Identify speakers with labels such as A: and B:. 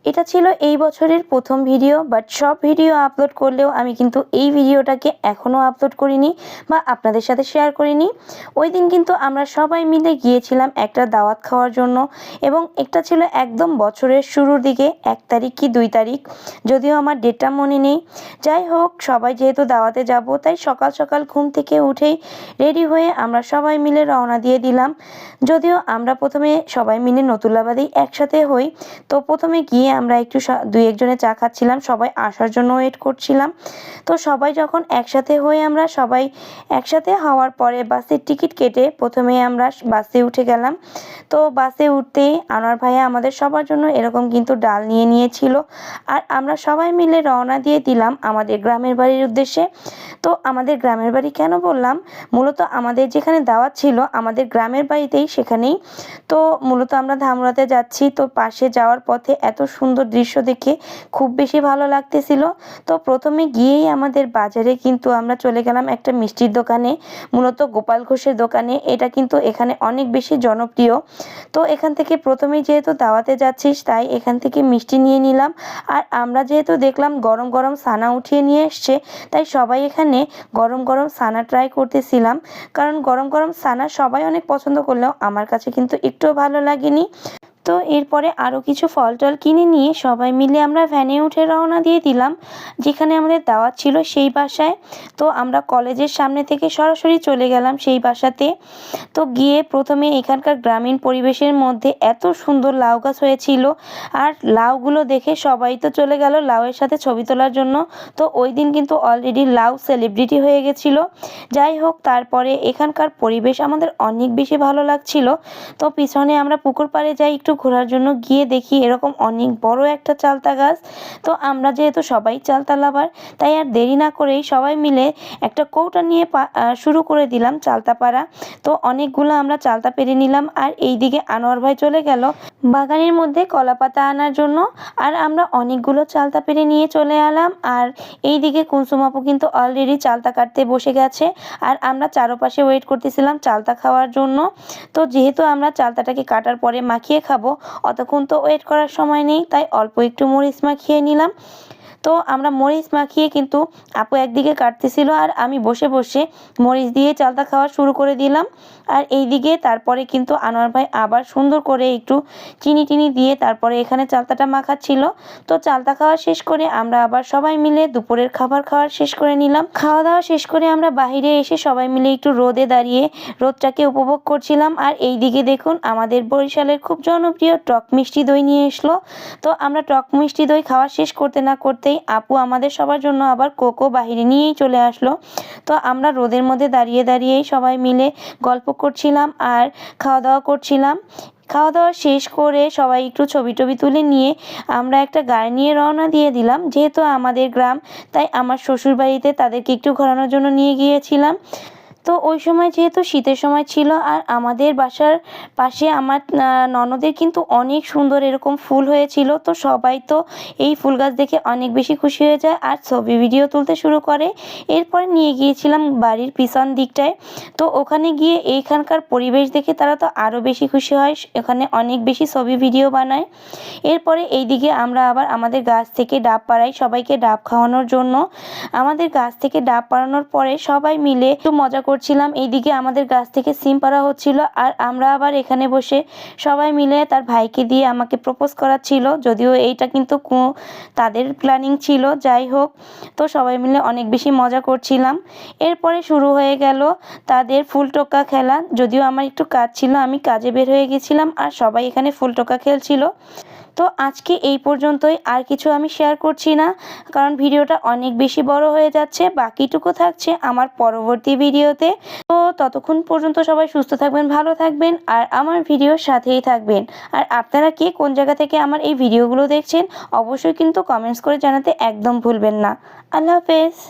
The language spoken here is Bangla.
A: এটা ছিল এই বছরের প্রথম ভিডিও, বাট সব ভিডিও আপলোড করলেও আমি কিন্তু এই ভিডিওটাকে এখনও আপলোড করিনি বা আপনাদের সাথে শেয়ার করিনি। ওই দিন কিন্তু আমরা সবাই মিলে গিয়েছিলাম একটা দাওয়াত খাওয়ার জন্য, এবং একটা ছিল একদম বছরের শুরুর দিকে, 1 তারিখ কি 2 তারিখ, যদিও আমার ডেটটা মনে নেই। যাই হোক, সবাই যেহেতু দাওয়াতে যাব, তাই সকাল সকাল ঘুম থেকে উঠেই রেডি হয়ে আমরা সবাই মিলে রওনা দিয়ে দিলাম। যদিও আমরা প্রথমে সবাই মিলে নতুল্লাবাদেই একসাথে হই, তো প্রথমে গিয়ে আমরা একটু 2-1 জনে চা খাচ্ছিলাম, সবাই আসার জন্য ওয়েট করছিলাম। তো সবাই যখন একসাথে হয়ে আমরা সবাই একসাথে হওয়ার পরে বাসের টিকিট কেটে প্রথমে আমরা বাসে উঠে গেলাম। তো বাসে উঠতেই আনোয়ার ভাইয়া আমাদের সবার জন্য এরকম কিন্তু ডাল নিয়ে নিয়েছিল, আর আমরা সবাই মিলে রওনা দিয়ে দিলাম আমাদের গ্রামের বাড়ির উদ্দেশ্যে। তো আমাদের গ্রামের বাড়ি কেন বললাম, মূলত আমাদের যেখানে দাওয়াত ছিল আমাদের গ্রামের বাড়িতেই, সেখানেই। তো মূলত আমরা ধামরাতে যাচ্ছি, তো পাশে যাওয়ার পথে এত সুন্দর দৃশ্য দেখে খুব বেশি ভালো লাগতেছিল। তো প্রথমে গিয়েই আমাদের বাজারে কিন্তু আমরা চলে গেলাম একটা মিষ্টির দোকানে, মূলত গোপাল ঘোষের দোকানে। এটা কিন্তু এখানে অনেক বেশি জনপ্রিয়। তো এখান থেকে প্রথমেই যেহেতু দাওয়াতে যাচ্ছিস, তাই এখান থেকে মিষ্টি নিয়ে নিলাম। আর আমরা যেহেতু দেখলাম গরম গরম ছানা উঠিয়ে নিয়ে এসছে, তাই সবাই এখানে গরম গরম ছানা ট্রাই করতেছিলাম, কারণ গরম গরম ছানা সবাই অনেক পছন্দ করলেও আমার কাছে কিন্তু একটুও ভালো লাগেনি। তো এরপরে আরও কিছু ফল টল কিনে নিয়ে সবাই মিলে আমরা ভ্যানে উঠে রওনা দিয়ে দিলাম যেখানে আমাদের দাওয়াত ছিল সেই বাসায়। তো আমরা কলেজের সামনে থেকে সরাসরি চলে গেলাম সেই বাসাতে। তো গিয়ে প্রথমে এখানকার গ্রামীণ পরিবেশের মধ্যে এত সুন্দর লাউ গাছ হয়েছিল, আর লাউগুলো দেখে সবাই তো চলে গেল লাউয়ের সাথে ছবি তোলার জন্য। তো ওই দিন কিন্তু অলরেডি লাউ সেলিব্রিটি হয়ে গেছিলো। যাই হোক, তারপরে এখানকার পরিবেশ আমাদের অনেক বেশি ভালো লাগছিল। তো পিছনে আমরা পুকুর পাড়ে যাই একটু ঘোরার জন্য, গিয়ে দেখি এরকম অনেক বড় একটা চালতা গাছ। তো আমরা যেহেতু সবাই চালতা লাভার, তাই আর দেরি না করেই সবাই মিলে একটা কৌটা নিয়ে শুরু করে দিলাম চালতা পাড়া। তো অনেকগুলো আমরা চালতা পেরে নিলাম, আর এইদিকে আনোয়ার ভাই চলে গেল বাগানের মধ্যে কলাপাতা আনার জন্য, আর আমরা অনেকগুলো চালতা পেরে নিয়ে চলে এলাম। আর এইদিকে কুলসুম আপু কিন্তু অলরেডি চালতা কাটতে বসে গেছে, আর আমরা চারপাশে ওয়েট করতেছিলাম চালতা খাওয়ার জন্য। তো যেহেতু আমরা চালতাটাকে কাটার পরে মাখিয়ে খাবো, অতক্ষণ তো ওয়েট করার সময় নেই, তাই অল্প একটু মরিচ মাখিয়ে নিলাম। তো আমরা মরিচ মাখিয়ে কিন্তু আপু একদিকে কাটতেছিল, আর আমি বসে বসে মরিচ দিয়ে চালতা খাওয়া শুরু করে দিলাম। আর এইদিকে তারপরে কিন্তু আনোয়ার ভাই আবার সুন্দর করে একটু চিনি টিনি দিয়ে তারপরে এখানে চালতাটা মাখাচ্ছিল। তো চালতা খাওয়া শেষ করে আমরা আবার সবাই মিলে দুপুরের খাবার খাওয়ার শেষ করে নিলাম। খাওয়া দাওয়া শেষ করে আমরা বাহিরে এসে সবাই মিলে একটু রোদে দাঁড়িয়ে রোদটাকে উপভোগ করছিলাম। আর এইদিকে দেখুন আমাদের বরিশালের খুব জনপ্রিয় টক মিষ্টি দই নিয়ে এসলো। তো আমরা টক মিষ্টি দই খাওয়া শেষ করতে না করতেই আপু আমাদের সবার জন্য আবার কোকো বাহিরে নিয়েই চলে আসলো। তো আমরা রোদের মধ্যে দাঁড়িয়ে দাঁড়িয়েই সবাই মিলে গল্প করছিলাম আর খাওয়া দাওয়া করছিলাম। খাওয়া দাওয়া শেষ করে সবাই একটু ছবি টবি তুলে নিয়ে আমরা একটা গাড়ি নিয়ে রওনা দিয়ে দিলাম। যেহেতু আমাদের গ্রাম, তাই আমার শ্বশুর বাড়িতে তাদেরকে একটু ঘোরানোর জন্য নিয়ে গিয়েছিলাম। তো ওই সময় যেহেতু শীতের সময় ছিল, আর আমাদের বাসার পাশে আমার ননদের কিন্তু অনেক সুন্দর এরকম ফুল হয়েছিল। তো সবাই তো এই ফুল গাছ দেখে অনেক বেশি খুশি হয়ে যায় আর ছবি ভিডিও তুলতে শুরু করে। এরপরে নিয়ে গিয়েছিলাম বাড়ির পিছন দিকটায়। তো ওখানে গিয়ে এইখানকার পরিবেশ দেখে তারা তো আরও বেশি খুশি হয়, এখানে অনেক বেশি ছবি ভিডিও বানায়। এরপরে এইদিকে আমরা আবার আমাদের গাছ থেকে ডাব পাড়াই সবাইকে ডাব খাওয়ানোর জন্য। আমাদের গাছ থেকে ডাব পাড়ানোর পরে সবাই মিলে একটু মজা করছিলাম। এইদিকে আমাদের গাছ থেকে সিম পাড়া হচ্ছিল, আর আমরা আবার এখানে বসে সবাই মিলে তার ভাইকে দিয়ে আমাকে প্রপোজ করাচ্ছিল, যদিও এইটা কিন্তু তাদের প্ল্যানিং ছিল। যাই হোক, তো সবাই মিলে অনেক বেশি মজা করছিলাম। এরপরে শুরু হয়ে গেল তাদের ফুল টোকা খেলা। যদিও আমার একটু কাজ ছিল, আমি কাজে বের হয়ে গেছিলাম, আর সবাই এখানে ফুল টোকা খেলছিল। তো আজকে এই পর্যন্তই, আর কিছু আমি শেয়ার করছি না, কারণ ভিডিওটা অনেক বেশি বড় হয়ে যাচ্ছে। বাকিটুকু থাকছে আমার পরবর্তী ভিডিওতে। তো ততক্ষণ পর্যন্ত সবাই সুস্থ থাকবেন, ভালো থাকবেন, আর আমার ভিডিওর সাথেই থাকবেন। আর আপনারা কে কোন জায়গা থেকে আমার এই ভিডিওগুলো দেখছেন অবশ্যই কিন্তু কমেন্টস করে জানাতে একদম ভুলবেন না। আল্লাহ হাফেজ।